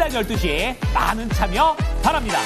오전 12시 많은 참여 바랍니다.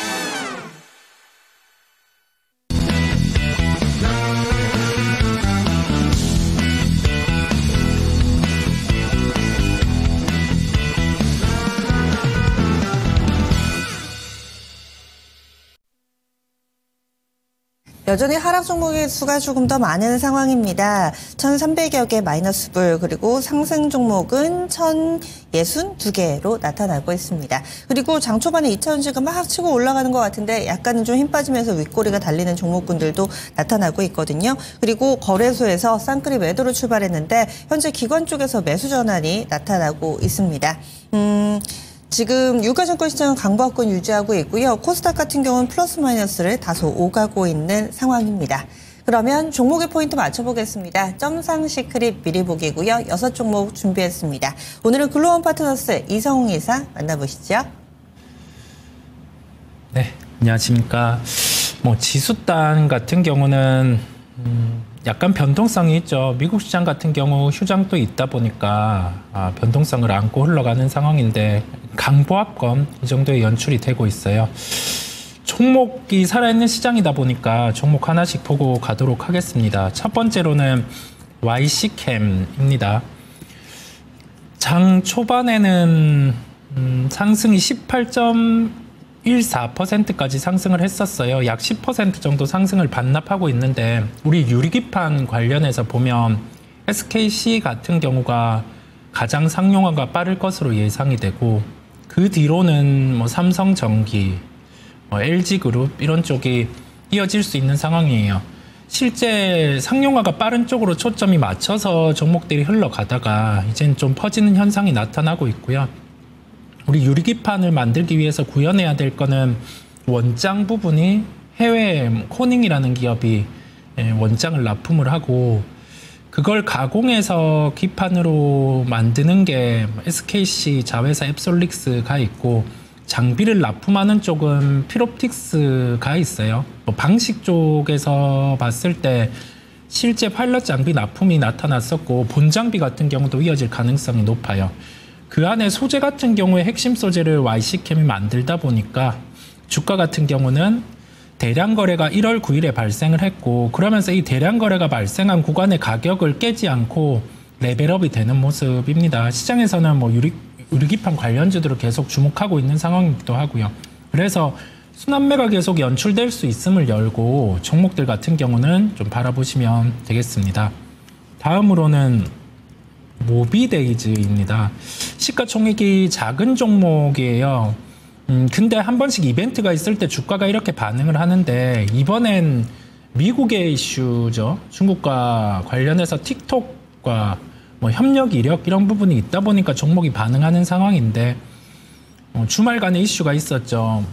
여전히 하락 종목의 수가 조금 더 많은 상황입니다. 1,300여 개 마이너스 불, 그리고 상승 종목은 1,062개로 나타나고 있습니다. 그리고 장 초반에 2차전지가 막 치고 올라가는 것 같은데 약간은 좀 힘 빠지면서 윗꼬리가 달리는 종목군들도 나타나고 있거든요. 그리고 거래소에서 쌍끌이 매도로 출발했는데 현재 기관 쪽에서 매수 전환이 나타나고 있습니다. 지금 유가증권 시장은 강보합권 유지하고 있고요. 코스닥 같은 경우는 플러스 마이너스를 다소 오가고 있는 상황입니다. 그러면 종목의 포인트 맞춰보겠습니다. 점상 시크릿 미리 보기고요. 6종목 준비했습니다. 오늘은 글로원 파트너스 이성웅 이사 만나보시죠. 네, 안녕하십니까. 지수단 같은 경우는 약간 변동성이 있죠. 미국 시장 같은 경우 휴장도 있다 보니까 변동성을 안고 흘러가는 상황인데 강보합권 이 정도의 연출이 되고 있어요. 종목이 살아있는 시장이다 보니까 종목 하나씩 보고 가도록 하겠습니다. 첫 번째로는 YC캠입니다. 장 초반에는 상승이 18.14%까지 상승을 했었어요. 약 10% 정도 상승을 반납하고 있는데 우리 유리기판 관련해서 보면 SKC 같은 경우가 가장 상용화가 빠를 것으로 예상이 되고 그 뒤로는 삼성전기, LG그룹 이런 쪽이 이어질 수 있는 상황이에요. 실제 상용화가 빠른 쪽으로 초점이 맞춰서 종목들이 흘러가다가 이제는 좀 퍼지는 현상이 나타나고 있고요. 우리 유리기판을 만들기 위해서 구현해야 될 거는 원장 부분이 해외 코닝이라는 기업이 원장을 납품을 하고 그걸 가공해서 기판으로 만드는 게 SKC 자회사 앱솔릭스가 있고 장비를 납품하는 쪽은 필옵틱스가 있어요. 방식 쪽에서 봤을 때 실제 파일럿 장비 납품이 나타났었고 본 장비 같은 경우도 이어질 가능성이 높아요. 그 안에 소재 같은 경우에 핵심 소재를 YC캠이 만들다 보니까 주가 같은 경우는 대량 거래가 1월 9일에 발생을 했고 그러면서 이 대량 거래가 발생한 구간의 가격을 깨지 않고 레벨업이 되는 모습입니다. 시장에서는 유리기판 관련주들을 계속 주목하고 있는 상황이기도 하고요. 그래서 순환매가 계속 연출될 수 있음을 열고 종목들 같은 경우는 좀 바라보시면 되겠습니다. 다음으로는 모비데이즈입니다. 시가총액이 작은 종목이에요. 근데 한 번씩 이벤트가 있을 때 주가가 이렇게 반응을 하는데 이번엔 미국의 이슈죠. 중국과 관련해서 틱톡과 협력 이력 이런 부분이 있다 보니까 종목이 반응하는 상황인데 주말간에 이슈가 있었죠.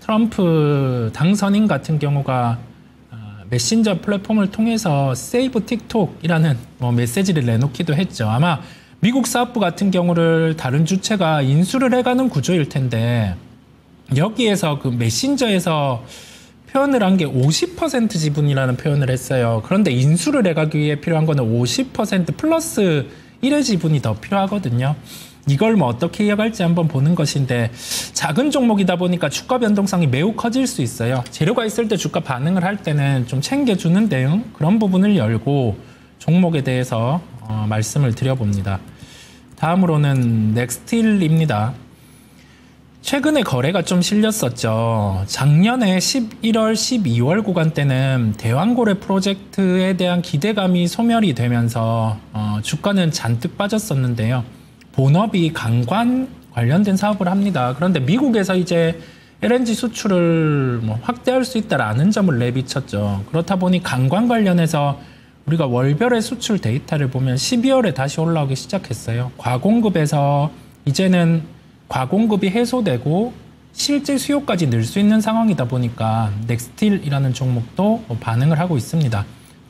트럼프 당선인 같은 경우가 메신저 플랫폼을 통해서 세이브 틱톡이라는 메시지를 내놓기도 했죠. 아마 미국 사업부 같은 경우를 다른 주체가 인수를 해가는 구조일 텐데 여기에서 그 메신저에서 표현을 한 게 50% 지분이라는 표현을 했어요. 그런데 인수를 해가기 위해 필요한 거는 50% 플러스 1의 지분이 더 필요하거든요. 이걸 어떻게 이어갈지 한번 보는 것인데 작은 종목이다 보니까 주가 변동성이 매우 커질 수 있어요. 재료가 있을 때 주가 반응을 할 때는 좀 챙겨주는 대응 그런 부분을 열고 종목에 대해서 말씀을 드려봅니다. 다음으로는 넥스틸입니다. 최근에 거래가 좀 실렸었죠. 작년에 11월, 12월 구간 때는 대왕고래 프로젝트에 대한 기대감이 소멸이 되면서 주가는 잔뜩 빠졌었는데요. 본업이 강관 관련된 사업을 합니다. 그런데 미국에서 이제 LNG 수출을 확대할 수 있다라는 점을 내비쳤죠. 그렇다 보니 강관 관련해서 우리가 월별의 수출 데이터를 보면 12월에 다시 올라오기 시작했어요. 과공급에서 이제는 과공급이 해소되고 실제 수요까지 늘 수 있는 상황이다 보니까 넥스틸이라는 종목도 반응을 하고 있습니다.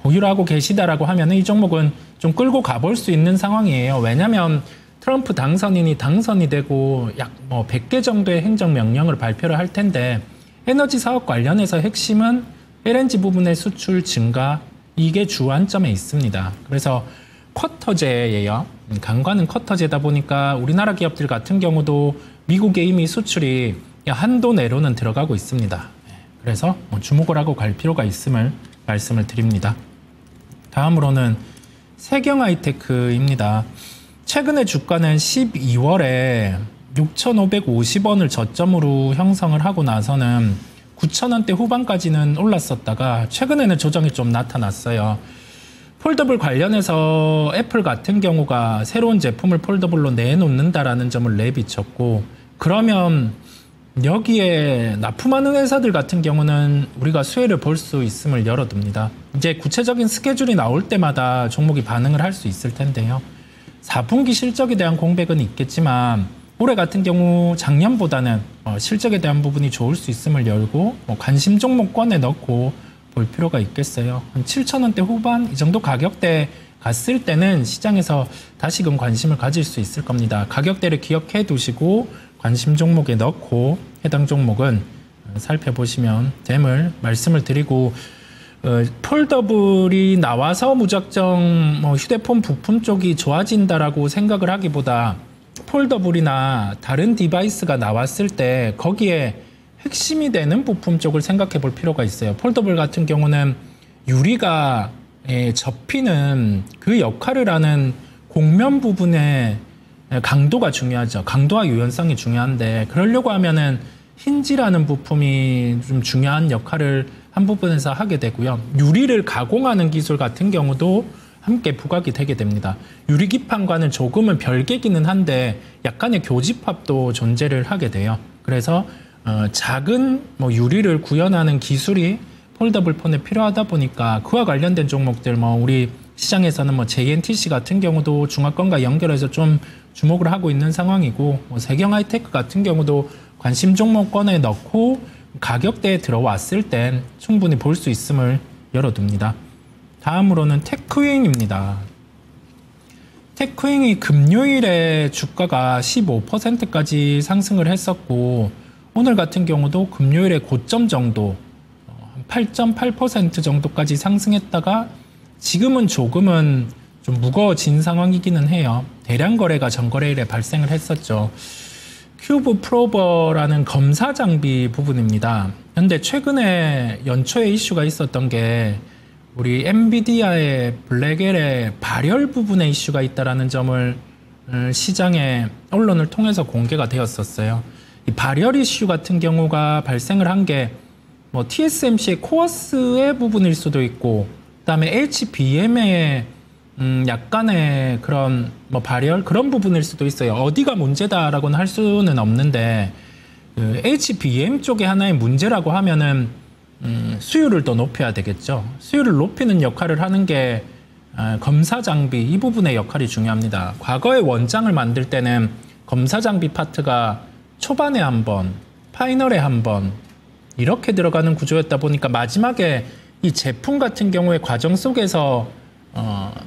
보유를 하고 계시다라고 하면 이 종목은 좀 끌고 가볼 수 있는 상황이에요. 왜냐하면 트럼프 당선인이 당선이 되고 약 100개 정도의 행정명령을 발표를 할 텐데 에너지 사업 관련해서 핵심은 LNG 부분의 수출 증가 이게 주안점에 있습니다. 그래서 쿼터제예요. 강관은 쿼터제다 보니까 우리나라 기업들 같은 경우도 미국에 이미 수출이 한도 내로는 들어가고 있습니다. 그래서 주목을 하고 갈 필요가 있음을 말씀을 드립니다. 다음으로는 세경하이테크입니다. 최근에 주가는 12월에 6,550원을 저점으로 형성을 하고 나서는 9,000원대 후반까지는 올랐었다가 최근에는 조정이 좀 나타났어요. 폴더블 관련해서 애플 같은 경우가 새로운 제품을 폴더블로 내놓는다라는 점을 내비쳤고, 그러면 여기에 납품하는 회사들 같은 경우는 우리가 수혜를 볼 수 있음을 열어둡니다. 이제 구체적인 스케줄이 나올 때마다 종목이 반응을 할 수 있을 텐데요. 4분기 실적에 대한 공백은 있겠지만 올해 같은 경우 작년보다는 실적에 대한 부분이 좋을 수 있음을 열고 관심 종목권에 넣고 볼 필요가 있겠어요. 한 7,000원대 후반 이 정도 가격대 갔을 때는 시장에서 다시금 관심을 가질 수 있을 겁니다. 가격대를 기억해 두시고 관심 종목에 넣고 해당 종목은 살펴보시면 됨을 말씀을 드리고, 폴더블이 나와서 무작정 휴대폰 부품 쪽이 좋아진다라고 생각을 하기보다 폴더블이나 다른 디바이스가 나왔을 때 거기에 핵심이 되는 부품 쪽을 생각해 볼 필요가 있어요. 폴더블 같은 경우는 유리가 접히는 그 역할을 하는 곡면 부분의 강도가 중요하죠. 강도와 유연성이 중요한데, 그러려고 하면은 힌지라는 부품이 좀 중요한 역할을 한 부분에서 하게 되고요. 유리를 가공하는 기술 같은 경우도 함께 부각이 되게 됩니다. 유리 기판과는 조금은 별개기는 한데 약간의 교집합도 존재를 하게 돼요. 그래서 작은 유리를 구현하는 기술이 폴더블 폰에 필요하다 보니까 그와 관련된 종목들 우리 시장에서는 JNTC 같은 경우도 중화권과 연결해서 좀 주목을 하고 있는 상황이고, 세경하이테크 같은 경우도 관심 종목권에 넣고 가격대에 들어왔을 땐 충분히 볼 수 있음을 열어둡니다. 다음으로는 테크윙입니다. 테크윙이 금요일에 주가가 15%까지 상승을 했었고, 오늘 같은 경우도 금요일에 고점 정도 8.8% 정도까지 상승했다가 지금은 조금은 좀 무거워진 상황이기는 해요. 대량 거래가 전거래일에 발생을 했었죠. 큐브 프로버라는 검사 장비 부분입니다. 그런데 최근에 연초에 이슈가 있었던 게 우리 엔비디아의 블랙엘의 발열 부분에 이슈가 있다라는 점을 시장에 언론을 통해서 공개가 되었었어요. 이 발열 이슈 같은 경우가 발생을 한 게 TSMC의 코어스의 부분일 수도 있고, 그다음에 HBM의 약간의 그런 발열 그런 부분일 수도 있어요. 어디가 문제다라고는 할 수는 없는데, 그 HBM 쪽에 하나의 문제라고 하면은 수율을 더 높여야 되겠죠. 수율을 높이는 역할을 하는 게 검사 장비 이 부분의 역할이 중요합니다. 과거에 원장을 만들 때는 검사 장비 파트가 초반에 한 번, 파이널에 한 번 이렇게 들어가는 구조였다 보니까 마지막에 이 제품 같은 경우에 과정 속에서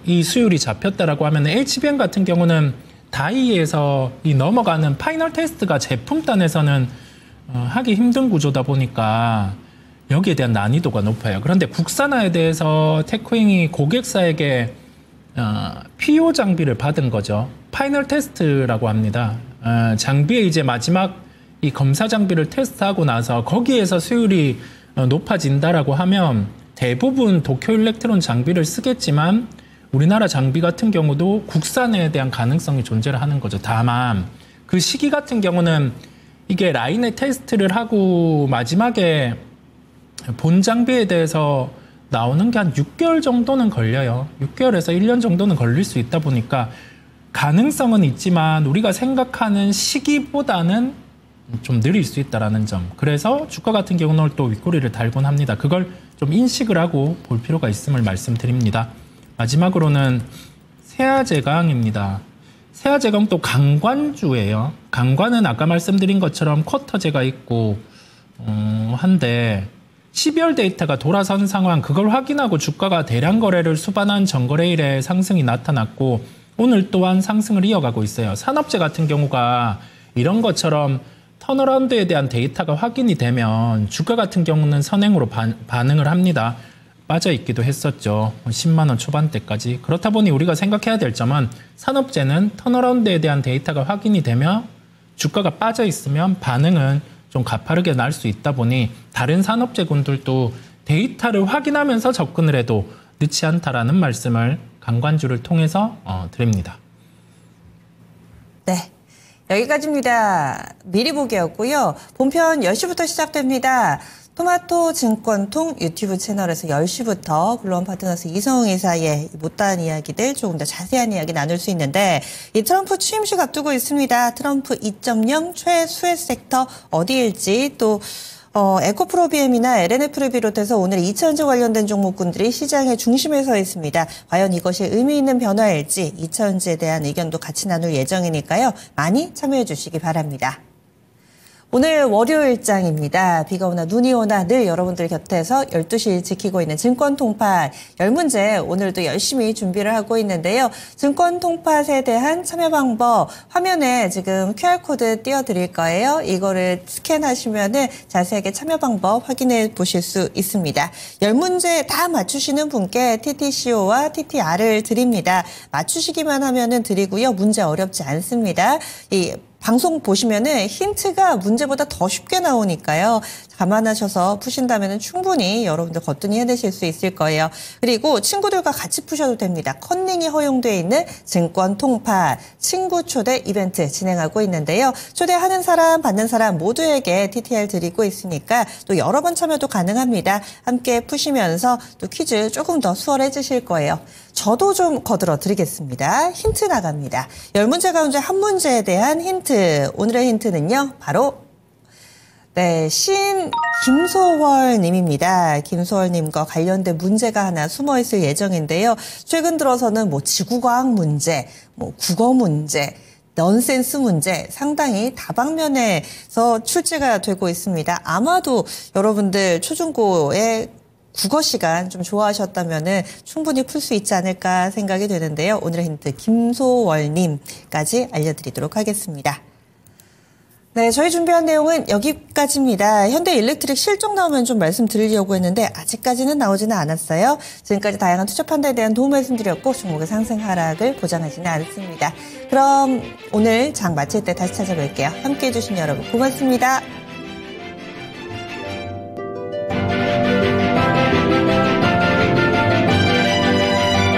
이 수율이 잡혔다라고 하면 HBM 같은 경우는 다이에서 이 넘어가는 파이널 테스트가 제품단에서는 하기 힘든 구조다 보니까 여기에 대한 난이도가 높아요. 그런데 국산화에 대해서 테크윙이 고객사에게 PO 장비를 받은 거죠. 파이널 테스트라고 합니다. 장비에 이제 마지막 이 검사 장비를 테스트하고 나서 거기에서 수율이 높아진다라고 하면 대부분 도쿄 일렉트론 장비를 쓰겠지만 우리나라 장비 같은 경우도 국산에 대한 가능성이 존재를 하는 거죠. 다만 그 시기 같은 경우는 이게 라인에 테스트를 하고 마지막에 본 장비에 대해서 나오는 게 한 6개월 정도는 걸려요. 6개월에서 1년 정도는 걸릴 수 있다 보니까 가능성은 있지만 우리가 생각하는 시기보다는 좀 느릴 수 있다는 점. 그래서 주가 같은 경우는 오늘 또 윗꼬리를 달곤 합니다. 그걸 좀 인식을 하고 볼 필요가 있음을 말씀드립니다. 마지막으로는 세아제강입니다. 세아제강 또 강관주예요. 강관은 아까 말씀드린 것처럼 쿼터제가 있고 한데 12월 데이터가 돌아선 상황, 그걸 확인하고 주가가 대량 거래를 수반한 전거래일에 상승이 나타났고 오늘 또한 상승을 이어가고 있어요. 산업재 같은 경우가 이런 것처럼 턴어라운드에 대한 데이터가 확인이 되면 주가 같은 경우는 선행으로 반응을 합니다. 빠져 있기도 했었죠. 10만 원 초반대까지. 그렇다 보니 우리가 생각해야 될 점은 산업재는 턴어라운드에 대한 데이터가 확인이 되며 주가가 빠져 있으면 반응은 좀 가파르게 날 수 있다 보니 다른 산업재군들도 데이터를 확인하면서 접근을 해도 늦지 않다라는 말씀을 강관주를 통해서 드립니다. 네. 여기까지입니다. 미리 보기였고요. 본편 10시부터 시작됩니다. 토마토 증권통 유튜브 채널에서 10시부터 글로벌 파트너스 이성웅 이사의 못다한 이야기들 조금 더 자세한 이야기 나눌 수 있는데 이 트럼프 취임식 앞두고 있습니다. 트럼프 2.0 최수혜 섹터 어디일지 또 에코프로비엠이나 LNF를 비롯해서 오늘 2차전지 관련된 종목군들이 시장의 중심에 서 있습니다. 과연 이것이 의미 있는 변화일지 2차전지에 대한 의견도 같이 나눌 예정이니까요. 많이 참여해 주시기 바랍니다. 오늘 월요일장입니다. 비가 오나 눈이 오나 늘 여러분들 곁에서 12시 지키고 있는 증권통팟 10문제 오늘도 열심히 준비를 하고 있는데요. 증권통팟에 대한 참여 방법 화면에 지금 QR코드 띄워드릴 거예요. 이거를 스캔하시면 자세하게 참여 방법 확인해 보실 수 있습니다. 10문제 다 맞추시는 분께 TTCO와 TTR을 드립니다. 맞추시기만 하면 드리고요. 문제 어렵지 않습니다. 방송 보시면은 힌트가 문제보다 더 쉽게 나오니까요. 감안하셔서 푸신다면 충분히 여러분들 거뜬히 해내실 수 있을 거예요. 그리고 친구들과 같이 푸셔도 됩니다. 컨닝이 허용되어 있는 증권 통팟 친구 초대 이벤트 진행하고 있는데요. 초대하는 사람, 받는 사람 모두에게 TTR 드리고 있으니까 또 여러 번 참여도 가능합니다. 함께 푸시면서 또 퀴즈 조금 더 수월해지실 거예요. 저도 좀 거들어 드리겠습니다. 힌트 나갑니다. 10문제 가운데 한 문제에 대한 힌트. 오늘의 힌트는요. 바로 시인 김소월 님입니다. 김소월 님과 관련된 문제가 하나 숨어 있을 예정인데요. 최근 들어서는 지구과학 문제, 국어 문제, 넌센스 문제 상당히 다방면에서 출제가 되고 있습니다. 아마도 여러분들 초중고의 국어 시간 좀 좋아하셨다면 충분히 풀 수 있지 않을까 생각이 되는데요. 오늘의 힌트 김소월님까지 알려드리도록 하겠습니다. 네, 저희 준비한 내용은 여기까지입니다. 현대일렉트릭 실적 나오면 좀 말씀드리려고 했는데 아직까지는 나오지는 않았어요. 지금까지 다양한 투자 판단에 대한 도움 말씀드렸고 종목의 상승 하락을 보장하지는 않습니다. 그럼 오늘 장 마칠 때 다시 찾아뵐게요. 함께해 주신 여러분 고맙습니다.